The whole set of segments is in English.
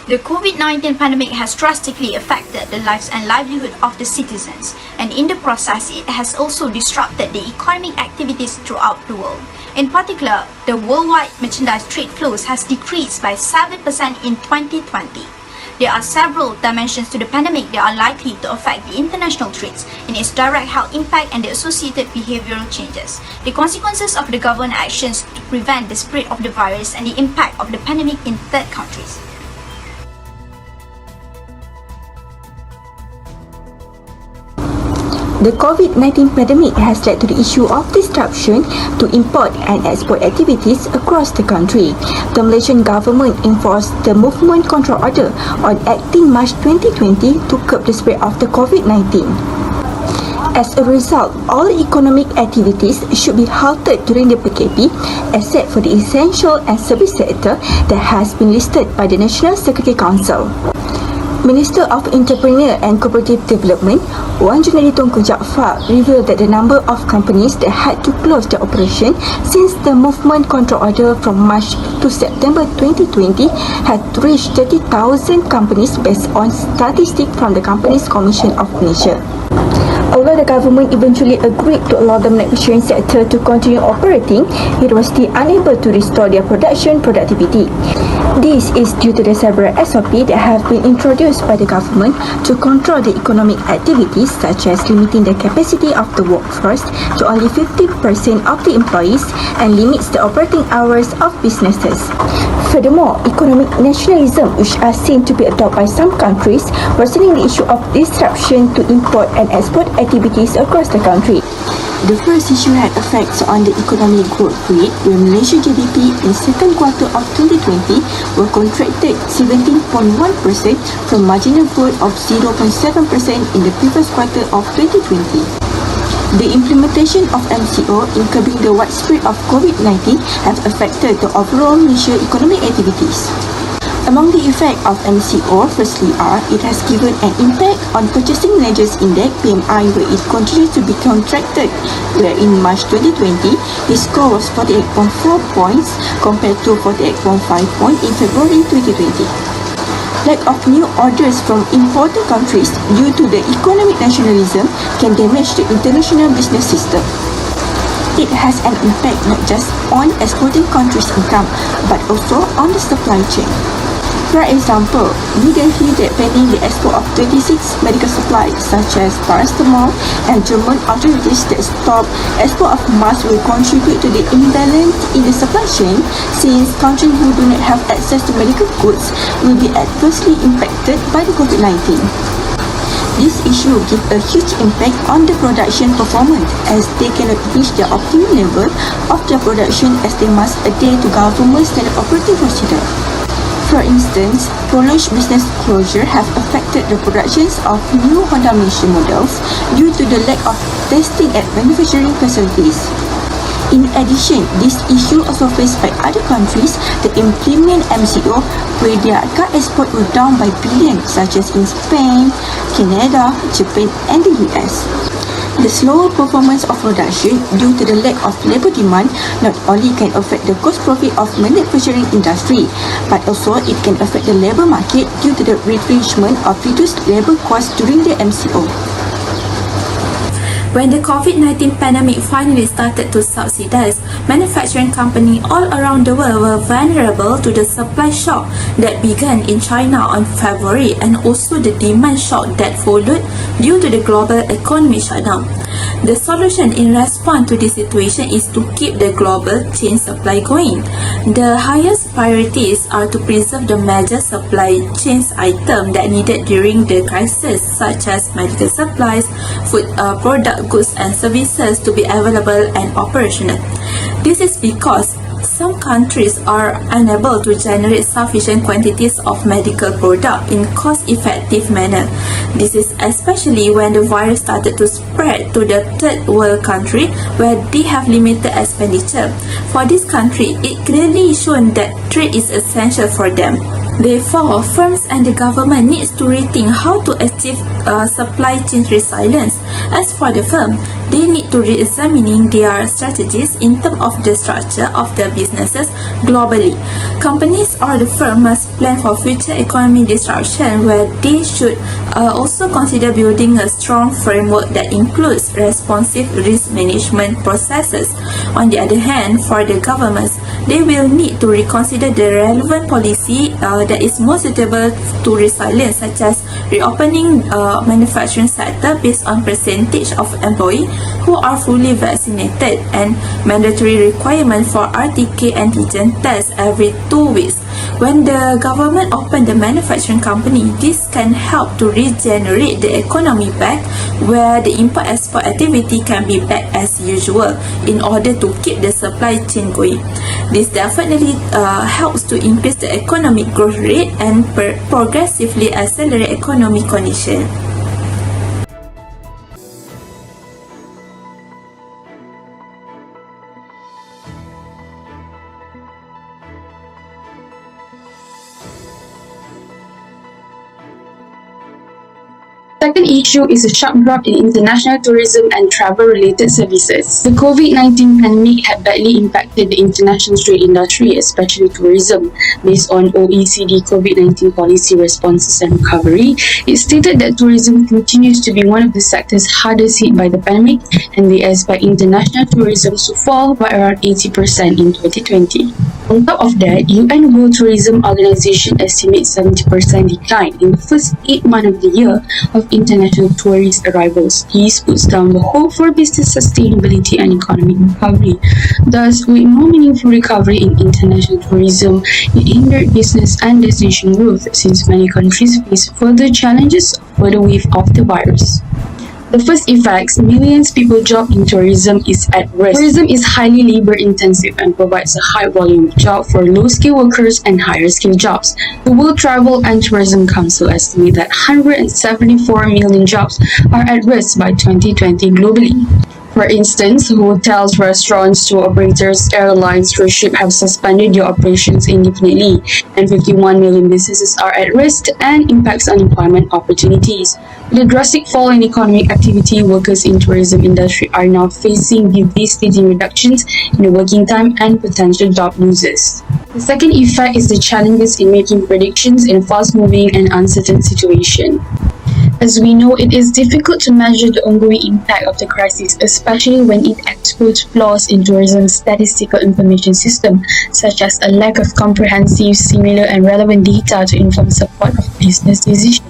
The COVID-19 pandemic has drastically affected the lives and livelihood of the citizens, and in the process, it has also disrupted the economic activities throughout the world. In particular, the worldwide merchandise trade flows has decreased by 7% in 2020. There are several dimensions to the pandemic that are likely to affect the international trades in its direct health impact and the associated behavioral changes, the consequences of the government actions to prevent the spread of the virus, and the impact of the pandemic in third countries. The COVID-19 pandemic has led to the issue of disruption to import and export activities across the country. The Malaysian government enforced the Movement Control Order on 18 March 2020 to curb the spread of the COVID-19. As a result, all economic activities should be halted during the PKP except for the essential and service sector that has been listed by the National Security Council. Minister of Entrepreneur and Cooperative Development, Wan Junedi Tunku Jaafar, revealed that the number of companies that had to close their operation since the Movement Control Order from March to September 2020 had reached 30,000 companies based on statistics from the Companies Commission of Malaysia. Although the government eventually agreed to allow the manufacturing sector to continue operating, it was still unable to restore their production productivity. This is due to the several SOP that have been introduced by the government to control the economic activities, such as limiting the capacity of the workforce to only 50% of the employees and limits the operating hours of businesses. Furthermore, economic nationalism, which are seen to be adopted by some countries, worsening the issue of disruption to import and export activities across the country. The first issue had effects on the economic growth rate, where Malaysia GDP in second quarter of 2020 were contracted 17.1% from marginal growth of 0.7% in the previous quarter of 2020. The implementation of MCO in curbing the widespread of COVID-19 have affected the overall Malaysia economic activities. Among the effect of MCO, firstly it has given an impact on Purchasing Managers Index (PMI), where it continues to be contracted, where in March 2020, its score was 48.4 points compared to 48.5 points in February 2020. Lack of new orders from importing countries due to the economic nationalism can damage the international business system. It has an impact not just on exporting countries' income, but also on the supply chain. For example, New Delhi that banning the export of 26 medical supplies such as paracetamol, and German authorities that stop export of masks will contribute to the imbalance in the supply chain, since countries who do not have access to medical goods will be adversely impacted by the COVID-19. This issue gives a huge impact on the production performance, as they cannot reach the optimum level of their production as they must adhere to government standard operating procedure. For instance, prolonged business closure have affected the productions of new Honda Malaysia models due to the lack of testing at manufacturing facilities. In addition, this issue also faced by other countries that implement MCO, where their car export were down by billions, such as in Spain, Canada, Japan, and the US. The slower performance of production due to the lack of labour demand not only can affect the cost profit of manufacturing industry, but also it can affect the labour market due to the retrenchment of reduced labour costs during the MCO. When the COVID-19 pandemic finally started to subsidize, manufacturing companies all around the world were vulnerable to the supply shock that began in China on February, and also the demand shock that followed due to the global economy shutdown. The solution in response to this situation is to keep the global chain supply going. The highest priorities are to preserve the major supply chains items that needed during the crisis, such as medical supplies, food product, goods and services to be available and operational. This is because some countries are unable to generate sufficient quantities of medical product in cost-effective manner. This is especially when the virus started to spread to the third world country, where they have limited expenditure. For this country, it clearly shown that trade is essential for them. Therefore, firms and the government needs to rethink how to achieve supply chain resilience. As for the firm, they need to re-examining their strategies in terms of the structure of their businesses globally. Companies or the firm must plan for future economic disruption, where they should also consider building a strong framework that includes responsive risk management processes. On the other hand, for the governments, they will need to reconsider the relevant policy that is more suitable to resilience, such as reopening manufacturing sector based on percentage of employees who are fully vaccinated and mandatory requirement for RTK antigen tests every 2 weeks. When the government open the manufacturing company, this can help to regenerate the economy back, where the import-export activity can be back as usual in order to keep the supply chain going. This definitely helps to increase the economic growth rate and progressively accelerate economic condition. Second issue is a sharp drop in international tourism and travel-related services. The COVID-19 pandemic had badly impacted the international trade industry, especially tourism. Based on OECD COVID-19 policy responses and recovery, it stated that tourism continues to be one of the sectors hardest hit by the pandemic, and they expect international tourism to fall by around 80% in 2020. On top of that, UN World Tourism Organization estimates 70% decline in the first 8 months of the year of international tourist arrivals. This puts down the hope for business sustainability and economic recovery. Thus, with no meaningful recovery in international tourism, it hindered business and destination growth, since many countries face further challenges of further wave of the virus. The first effects, millions people job in tourism, is at risk. Tourism is highly labor intensive and provides a high volume of job for low-skilled workers and higher-skilled jobs. The World Travel and Tourism Council estimates that 174 million jobs are at risk by 2020 globally. For instance, hotels, restaurants, tour operators, airlines, cruise ships have suspended their operations indefinitely, and 51 million businesses are at risk and impacts on employment opportunities. With a drastic fall in economic activity, workers in tourism industry are now facing devastating reductions in the working time and potential job losses. The second effect is the challenges in making predictions in a fast-moving and uncertain situation. As we know, it is difficult to measure the ongoing impact of the crisis, especially when it exposes flaws in tourism's statistical information system, such as a lack of comprehensive, similar, and relevant data to inform support of business decisions.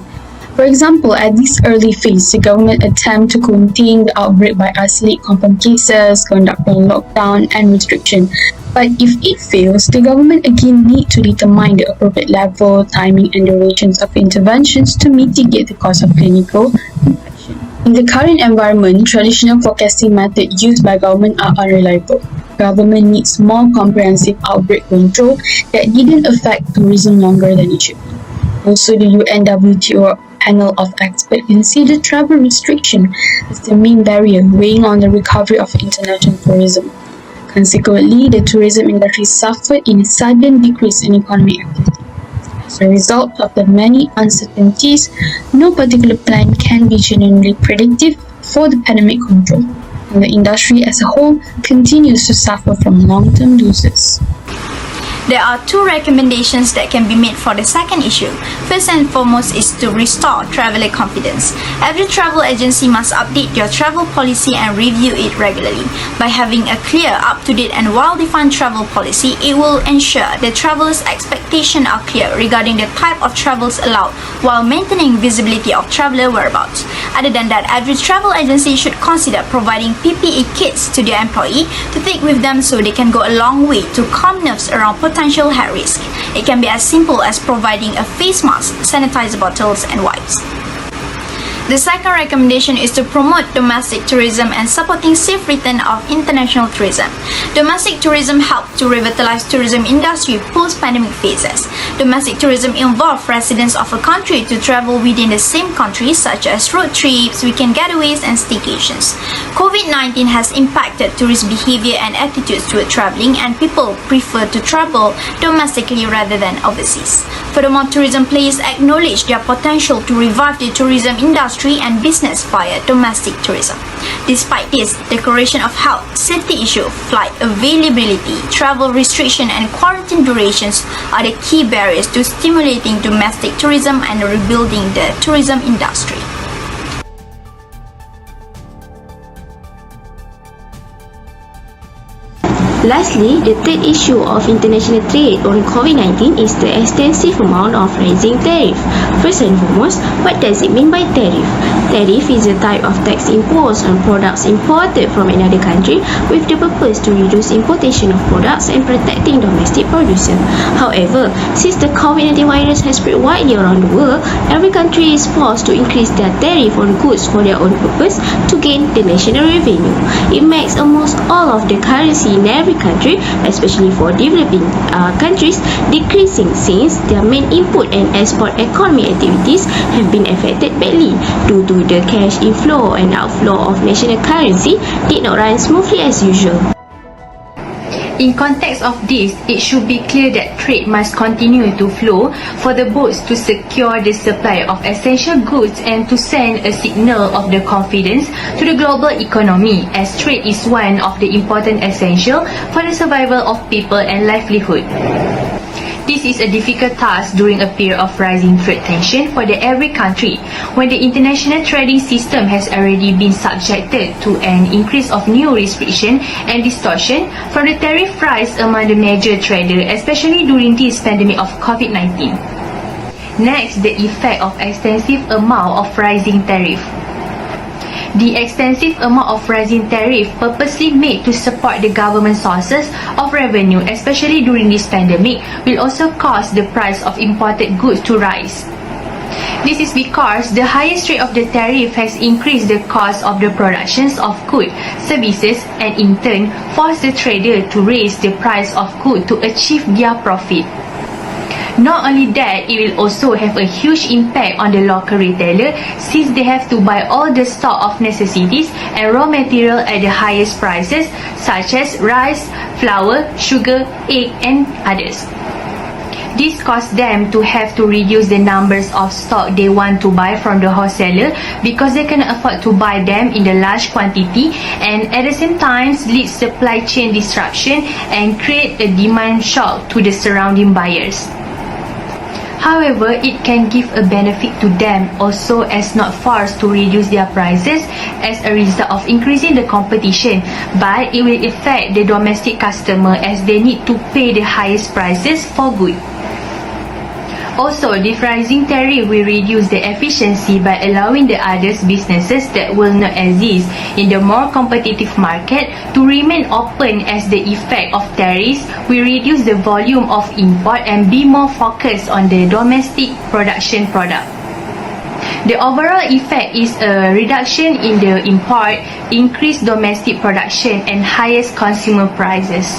For example, at this early phase, the government attempt to contain the outbreak by isolate confirmed cases, conducting lockdown and restriction. But if it fails, the government again need to determine the appropriate level, timing, and durations of interventions to mitigate the cause of clinical infection. In the current environment, traditional forecasting methods used by government are unreliable. Government needs more comprehensive outbreak control that didn't affect tourism longer than it should be. Also, the UNWTO panel of experts consider travel restriction as the main barrier weighing on the recovery of international tourism. Consequently, the tourism industry suffered in a sudden decrease in economic activity. As a result of the many uncertainties, no particular plan can be genuinely predictive for the pandemic control, and the industry as a whole continues to suffer from long-term losses. There are 2 recommendations that can be made for the second issue. First and foremost is to restore traveler confidence. Every travel agency must update their travel policy and review it regularly. By having a clear, up-to-date and well-defined travel policy, it will ensure that travelers' expectations are clear regarding the type of travels allowed, while maintaining visibility of traveler whereabouts. Other than that, every travel agency should consider providing PPE kits to their employee to take with them, so they can go a long way to calm nerves around potential high risk. It can be as simple as providing a face mask, sanitizer bottles, and wipes. The second recommendation is to promote domestic tourism and supporting safe return of international tourism. Domestic tourism helps to revitalize tourism industry post-pandemic phases. Domestic tourism involves residents of a country to travel within the same country, such as road trips, weekend getaways, and staycations. COVID-19 has impacted tourist behavior and attitudes toward traveling, and people prefer to travel domestically rather than overseas. Furthermore, tourism players acknowledge their potential to revive the tourism industry and business via domestic tourism. Despite this, declaration of health, safety issue, flight availability, travel restriction, and quarantine durations are the key barriers to stimulating domestic tourism and rebuilding the tourism industry. Lastly, the third issue of international trade on COVID-19 is the extensive amount of rising tariff. First and foremost, what does it mean by tariff? Tariff is a type of tax imposed on products imported from another country with the purpose to reduce importation of products and protecting domestic producers. However, since the COVID-19 virus has spread widely around the world, every country is forced to increase their tariff on goods for their own purpose to gain the national revenue. It makes almost all of the currency in every country, especially for developing countries, decreasing since their main input and export economy activities have been affected badly due to the cash inflow and outflow of national currency did not run smoothly as usual. In context of this, it should be clear that trade must continue to flow for the boats to secure the supply of essential goods and to send a signal of the confidence to the global economy, as trade is one of the important essential for the survival of people and livelihood. This is a difficult task during a period of rising trade tension for every country, when the international trading system has already been subjected to an increase of new restriction and distortion from the tariff rise among the major traders, especially during this pandemic of COVID-19. Next, the effect of extensive amount of rising tariff. The extensive amount of rising tariff purposely made to support the government sources of revenue, especially during this pandemic, will also cause the price of imported goods to rise. This is because the highest rate of the tariff has increased the cost of the productions of goods, services, and in turn forced the trader to raise the price of goods to achieve their profit. Not only that, it will also have a huge impact on the local retailer since they have to buy all the stock of necessities and raw material at the highest prices such as rice, flour, sugar, egg, and others. This causes them to have to reduce the numbers of stock they want to buy from the wholesaler because they cannot afford to buy them in the large quantity, and at the same time leads supply chain disruption and create a demand shock to the surrounding buyers. However, it can give a benefit to them also as not forced to reduce their prices as a result of increasing the competition, but it will affect the domestic customer as they need to pay the highest prices for goods. Also, the rising tariff will reduce the efficiency by allowing the other businesses that will not exist in the more competitive market to remain open, as the effect of tariffs will reduce the volume of import and be more focused on the domestic production product. The overall effect is a reduction in the import, increased domestic production, and highest consumer prices.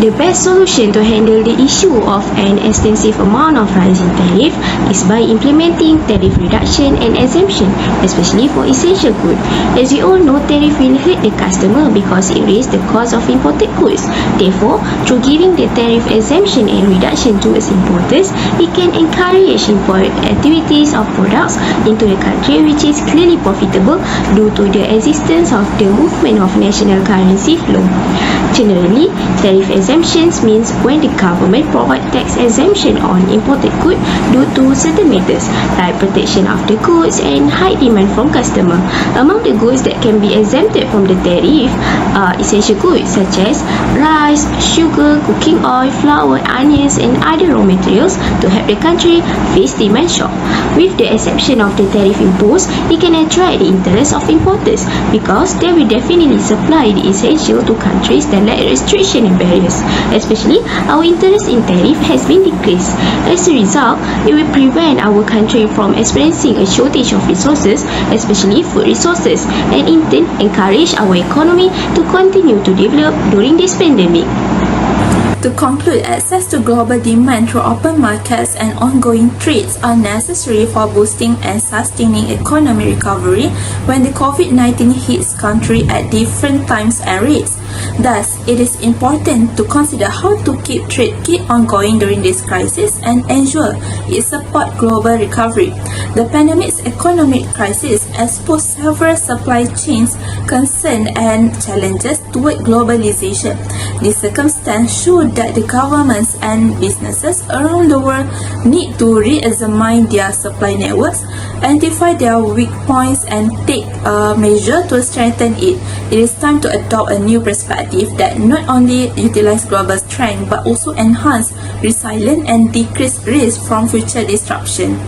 The best solution to handle the issue of an extensive amount of rising tariff is by implementing tariff reduction and exemption, especially for essential goods. As we all know, tariff will hurt the customer because it raises the cost of imported goods. Therefore, through giving the tariff exemption and reduction towards importers, it can encourage import activities of products into the country, which is clearly profitable due to the existence of the movement of national currency flow. Generally, tariff exemptions means when the government provides tax exemption on imported goods due to certain matters like protection of the goods and high demand from customer. Among the goods that can be exempted from the tariff are essential goods such as rice, sugar, cooking oil, flour, onions, and other raw materials to help the country face demand shock. With the exception of the tariff imposed, it can attract the interest of importers because they will definitely supply the essential to countries that lack restriction and barriers. Especially, our interest in tariff has been decreased. As a result, it will prevent our country from experiencing a shortage of resources, especially food resources, and in turn encourage our economy to continue to develop during this pandemic. To conclude, access to global demand through open markets and ongoing trades are necessary for boosting and sustaining economic recovery when the COVID-19 hits country at different times and rates. Thus, it is important to consider how to keep trade ongoing during this crisis and ensure it supports global recovery. The pandemic's economic crisis exposed several supply chains concerns and challenges toward globalization. This circumstance shows that the governments and businesses around the world need to re-examine their supply networks, identify their weak points and take measures to strengthen it. It is time to adopt a new perspective that not only utilize global strength but also enhance resilience and decrease risk from future disruption.